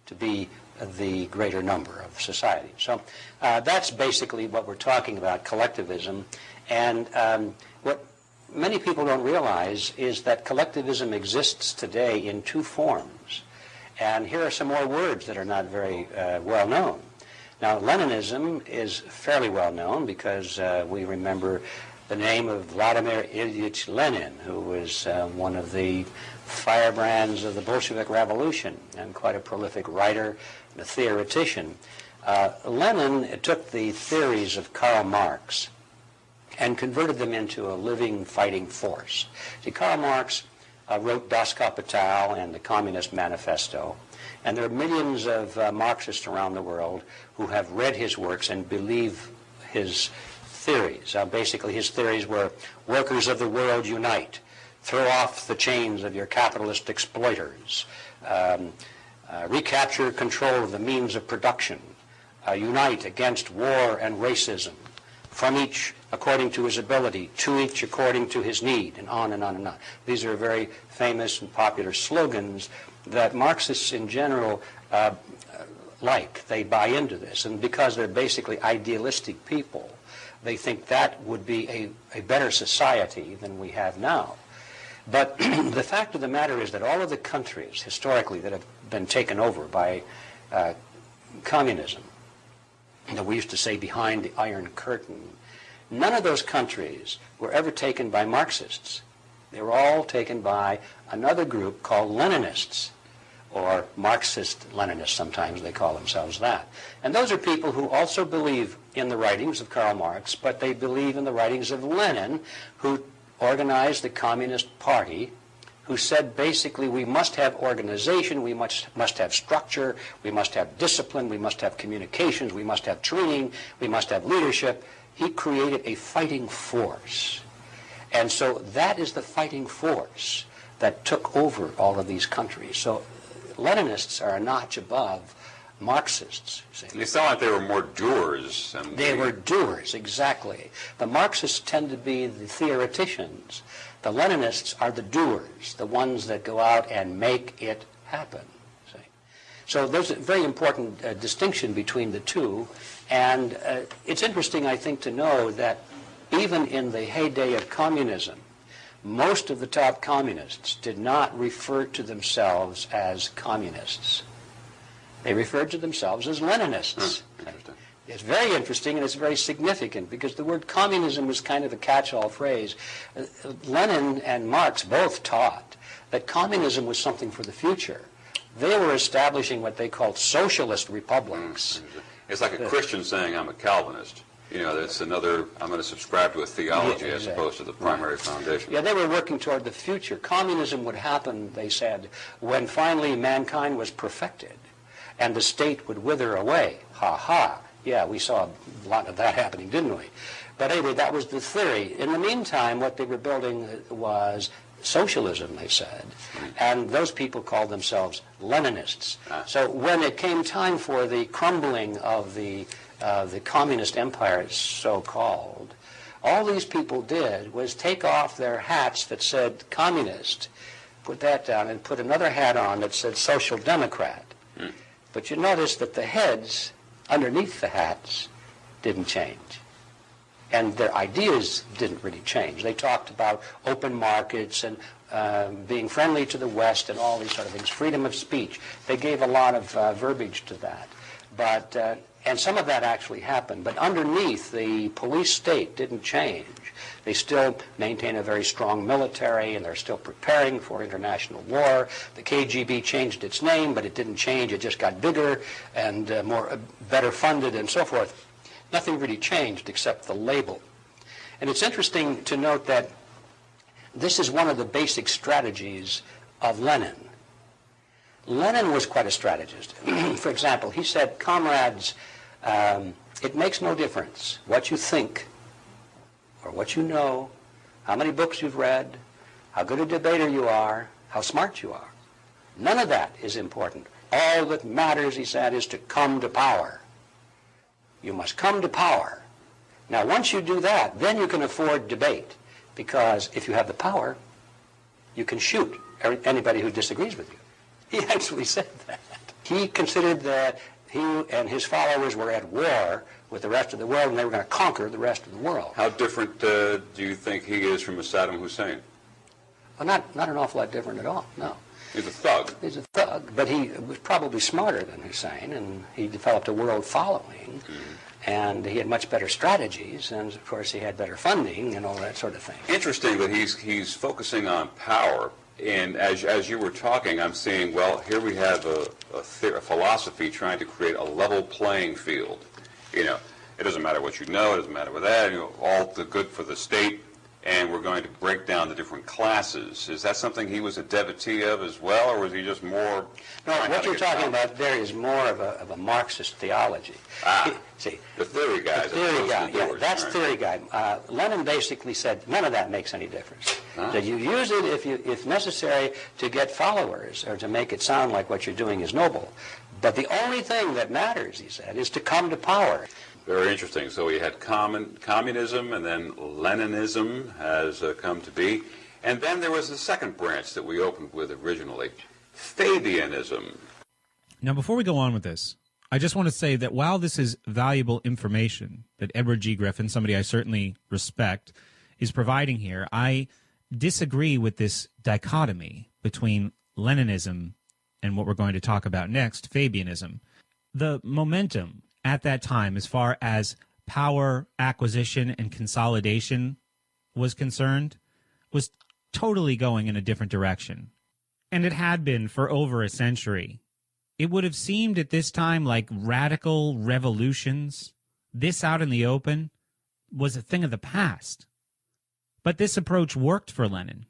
to be the greater number of society. So that's basically what we're talking about, collectivism. And what many people don't realize is that collectivism exists today in two forms. And here are some more words that are not very well known. Now, Leninism is fairly well known because we remember the name of Vladimir Ilyich Lenin, who was one of the firebrands of the Bolshevik Revolution and quite a prolific writer and a theoretician. Lenin took the theories of Karl Marx and converted them into a living fighting force. See, Karl Marx wrote Das Kapital and the Communist Manifesto, and there are millions of Marxists around the world who have read his works and believe his theories. Basically, his theories were, workers of the world unite, throw off the chains of your capitalist exploiters, recapture control of the means of production, unite against war and racism, from each according to his ability, to each according to his need, and on and on and on. These are very famous and popular slogans that Marxists in general like. They buy into this, and because they're basically idealistic people, they think that would be a better society than we have now. But the fact of the matter is that all of the countries, historically, that have been taken over by communism, that we used to say behind the Iron Curtain, none of those countries were ever taken by Marxists. They were all taken by another group called Leninists, or Marxist-Leninists, sometimes they call themselves that. And those are people who also believe in the writings of Karl Marx, but they believe in the writings of Lenin, who organized the Communist Party, who said basically we must have organization, we must have structure, we must have discipline, we must have communications, we must have training, we must have leadership. He created a fighting force. And so that is the fighting force that took over all of these countries. So Leninists are a notch above Marxists. They sound like they were more doers. They were doers, exactly. The Marxists tend to be the theoreticians. The Leninists are the doers, the ones that go out and make it happen. See? So there's a very important distinction between the two. And it's interesting, I think, to know that even in the heyday of communism, most of the top communists did not refer to themselves as communists. They referred to themselves as Leninists. It's very interesting, and it's very significant, because the word communism was kind of a catch-all phrase. Lenin and Marx both taught that communism was something for the future. They were establishing what they called socialist republics. It's like a Christian saying, I'm a Calvinist. You know, that's another, I'm going to subscribe to a theology as opposed to the primary foundation. Yeah, they were working toward the future. Communism would happen, they said, when finally mankind was perfected and the state would wither away. Ha ha. Yeah, we saw a lot of that happening, didn't we? But anyway, that was the theory. In the meantime, what they were building was socialism, they said, and those people called themselves Leninists. So when it came time for the crumbling of the communist empire, so-called, all these people did was take off their hats that said communist, put that down, and put another hat on that said social democrat. But you notice that the heads underneath the hats didn't change. And their ideas didn't really change. They talked about open markets and being friendly to the West and all these sort of things, freedom of speech. They gave a lot of verbiage to that. But, and some of that actually happened. But underneath, the police state didn't change. They still maintain a very strong military, and they're still preparing for international war. The KGB changed its name, but it didn't change. It just got bigger and better funded and so forth. Nothing really changed except the label. And it's interesting to note that this is one of the basic strategies of Lenin. Lenin was quite a strategist. For example, he said, comrades, it makes no difference what you think or what you know, how many books you've read, how good a debater you are, how smart you are. None of that is important. All that matters, he said, is to come to power. You must come to power. Now, once you do that, then you can afford debate, because if you have the power, you can shoot anybody who disagrees with you. He actually said that. He considered that he and his followers were at war with the rest of the world, and they were going to conquer the rest of the world. How different do you think he is from a Saddam Hussein? Well, not an awful lot different at all, no. He's a thug. He's a thug, but he was probably smarter than Hussein, and he developed a world following, and he had much better strategies, and of course he had better funding and all that sort of thing. Interesting that he's focusing on power, and as you were talking, I'm seeing, well, here we have a philosophy trying to create a level playing field. You know, it doesn't matter what you know, it doesn't matter what that, you know, all the good for the state, and we're going to break down the different classes. Is that something he was a devotee of as well, or was he just more... No, what you're talking about there is more of a Marxist theology. See, the theory guy. The theory guy, yeah, that's theory guy. Lenin basically said none of that makes any difference. That you use it if necessary to get followers or to make it sound like what you're doing is noble. But the only thing that matters, he said, is to come to power. Very interesting. So we had communism, and then Leninism has come to be. And then there was the second branch that we opened with originally, Fabianism. Now, before we go on with this, I just want to say that while this is valuable information that Edward G. Griffin, somebody I certainly respect, is providing here, I disagree with this dichotomy between Leninism and what we're going to talk about next, Fabianism. The momentum at that time, as far as power acquisition and consolidation was concerned, was totally going in a different direction. And it had been for over a century. It would have seemed at this time like radical revolutions, this out in the open, was a thing of the past. But this approach worked for Lenin.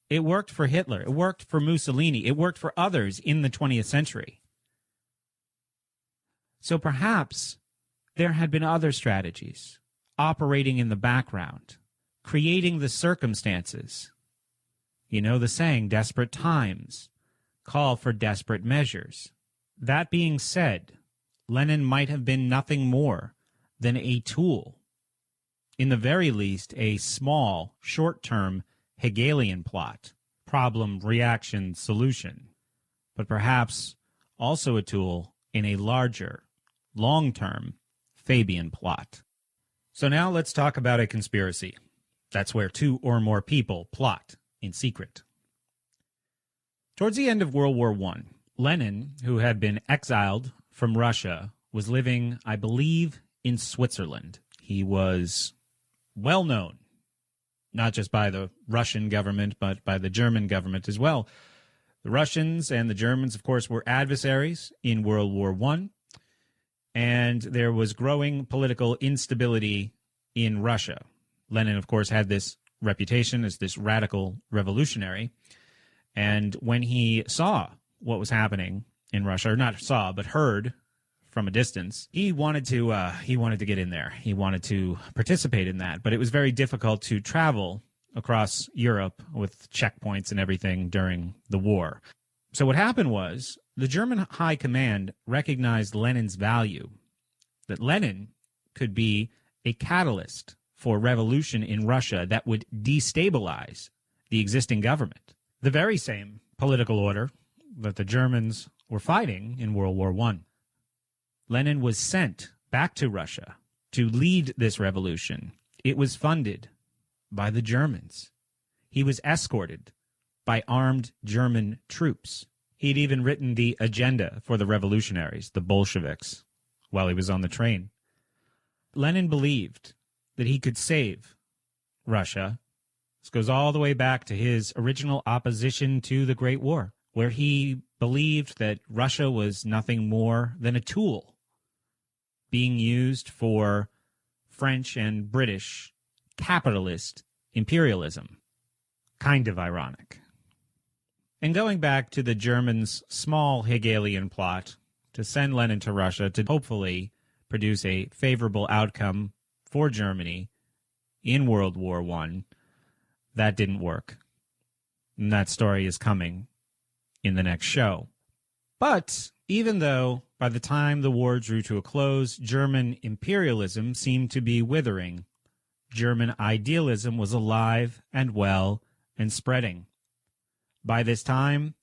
It worked for Hitler. It worked for Mussolini. It worked for others in the 20th century. So perhaps there had been other strategies operating in the background, creating the circumstances. You know the saying, desperate times call for desperate measures. That being said, Lenin might have been nothing more than a tool, in the very least a small, short-term Hegelian plot, problem, reaction, solution, but perhaps also a tool in a larger, long-term Fabian plot. So now let's talk about a conspiracy. That's where two or more people plot in secret. Towards the end of World War I, Lenin, who had been exiled from Russia, was living, I believe, in Switzerland. He was well known, not just by the Russian government, but by the German government as well. The Russians and the Germans, of course, were adversaries in World War I, and there was growing political instability in Russia. Lenin, of course, had this reputation as this radical revolutionary, and when he saw what was happening in Russia, or not saw, but heard from a distance, he wanted to get in there. He wanted to participate in that, but it was very difficult to travel across Europe with checkpoints and everything during the war. So what happened was the German High Command recognized Lenin's value, that Lenin could be a catalyst for revolution in Russia that would destabilize the existing government, the very same political order that the Germans were fighting in World War I. Lenin was sent back to Russia to lead this revolution. It was funded by the Germans. He was escorted by armed German troops. He'd even written the agenda for the revolutionaries, the Bolsheviks, while he was on the train. Lenin believed that he could save Russia. This goes all the way back to his original opposition to the Great War, where he believed that Russia was nothing more than a tool being used for French and British capitalist imperialism. Kind of ironic. And going back to the Germans' small Hegelian plot to send Lenin to Russia to hopefully produce a favorable outcome for Germany in World War I, that didn't work. And that story is coming in the next show. But even though by the time the war drew to a close, German imperialism seemed to be withering, German idealism was alive and well and spreading. By this time,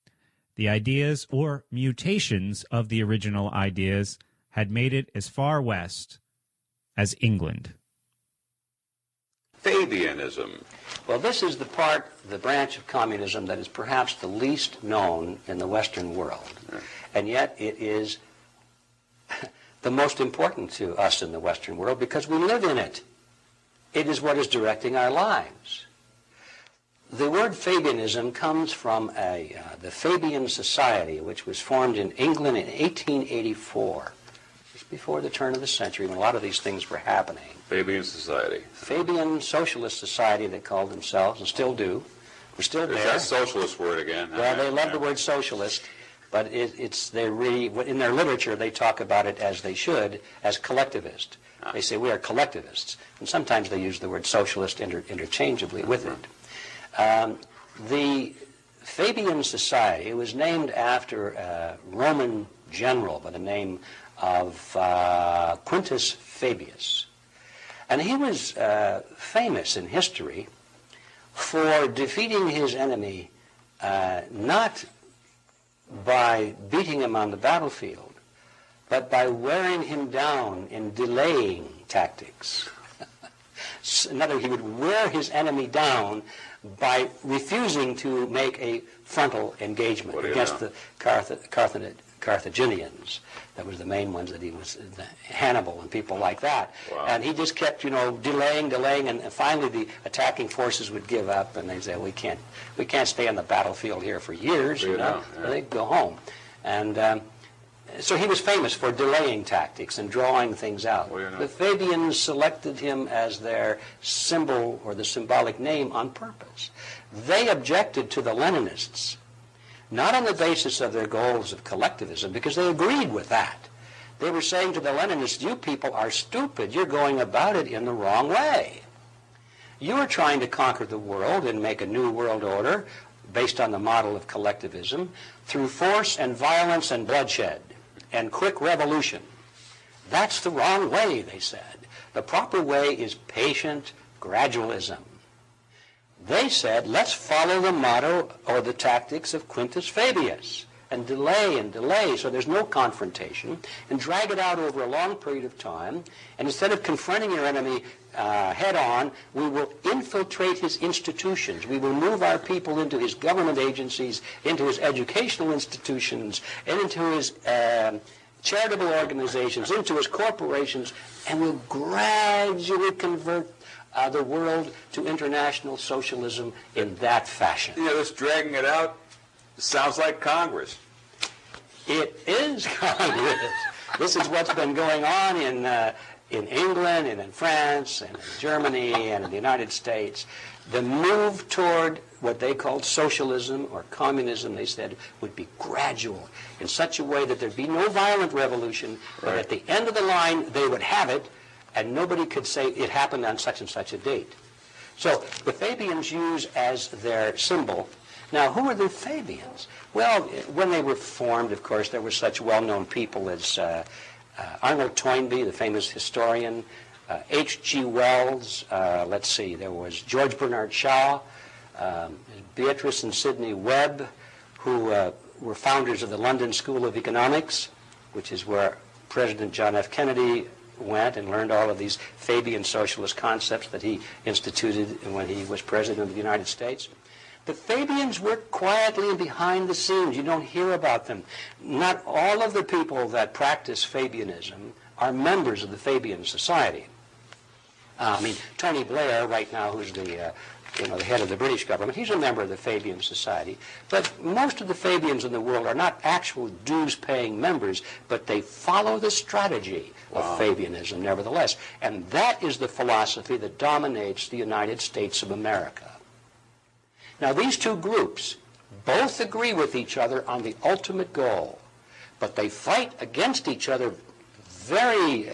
The ideas or mutations of the original ideas had made it as far west as England. Fabianism. Well, this is the branch of communism that is perhaps the least known in the Western world. And yet it is the most important to us in the Western world because we live in it. It is what is directing our lives. The word Fabianism comes from the Fabian Society, which was formed in England in 1884, just before the turn of the century, when a lot of these things were happening. Fabian Society. Fabian Socialist Society, they called themselves, and still do. We're still there. There's that socialist word again. Well, they love the word socialist, but they really, in their literature, they talk about it as they should, as collectivist. They say we are collectivists, and sometimes they use the word socialist interchangeably with it. The Fabian Society was named after a Roman general by the name of Quintus Fabius. And he was famous in history for defeating his enemy not by beating him on the battlefield, but by wearing him down in delaying tactics. In other words, he would wear his enemy down by refusing to make a frontal engagement against the Carthaginians. That was the main ones that he was, Hannibal and people like that. Wow. And he just kept, delaying, and finally the attacking forces would give up, and they'd say, we can't stay on the battlefield here for years, So they'd go home. And so he was famous for delaying tactics and drawing things out. The Fabians selected him as their symbol or the symbolic name on purpose. They objected to the Leninists, not on the basis of their goals of collectivism, because they agreed with that. They were saying to the Leninists, you people are stupid. You're going about it in the wrong way. You are trying to conquer the world and make a new world order based on the model of collectivism through force and violence and bloodshed and quick revolution. That's the wrong way, they said. The proper way is patient gradualism. They said, let's follow the motto or the tactics of Quintus Fabius and delay so there's no confrontation and drag it out over a long period of time. And instead of confronting your enemy head on, we will infiltrate his institutions. We will move our people into his government agencies, into his educational institutions, and into his charitable organizations, into his corporations, and we'll gradually convert the world to international socialism in that fashion. This dragging it out sounds like Congress. It is Congress. This is what's been going on in England and in France and in Germany and in the United States. The move toward what they called socialism or communism, they said, would be gradual in such a way that there'd be no violent revolution, but at the end of the line they would have it, and nobody could say it happened on such and such a date. So the Fabians use as their symbol. Now, who are the Fabians? Well, when they were formed, of course, there were such well-known people as Arnold Toynbee, the famous historian, H.G. Wells, there was George Bernard Shaw, Beatrice and Sidney Webb, who were founders of the London School of Economics, which is where President John F. Kennedy went and learned all of these Fabian socialist concepts that he instituted when he was president of the United States. The Fabians work quietly and behind the scenes. You don't hear about them. Not all of the people that practice Fabianism are members of the Fabian Society. Tony Blair, right now, who's the head of the British government, he's a member of the Fabian Society. But most of the Fabians in the world are not actual dues-paying members, but they follow the strategy of Fabianism, nevertheless. And that is the philosophy that dominates the United States of America. Now, these two groups both agree with each other on the ultimate goal, but they fight against each other very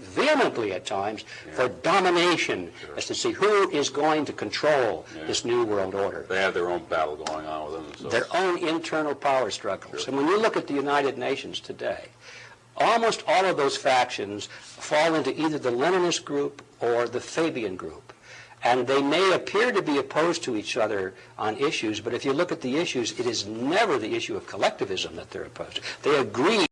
vehemently at times for domination, as to see who is going to control this new world order. They have their own battle going on with them. So. Their own internal power struggles. And when you look at the United Nations today, almost all of those factions fall into either the Leninist group or the Fabian group. And they may appear to be opposed to each other on issues, but if you look at the issues, it is never the issue of collectivism that they're opposed to. They agree